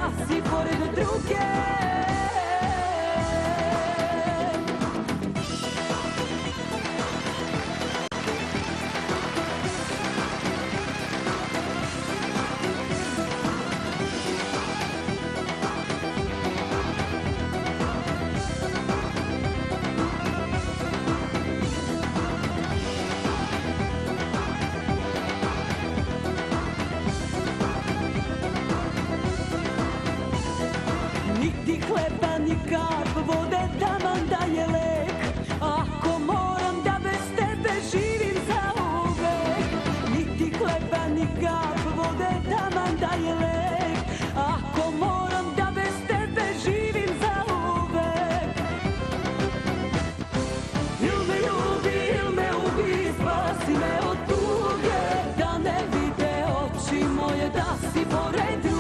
da si pored druge. Niti hleba, ni kap vode, taman da je lek. Ako moram da bez tebe živim zauvek. Niti hleba, ni kap vode, taman da je lek. Ako moram da bez tebe živim zauvek. Il me ljubi, il me ubi, spasi me od tuge. Da ne vide oči moje da si pored druge.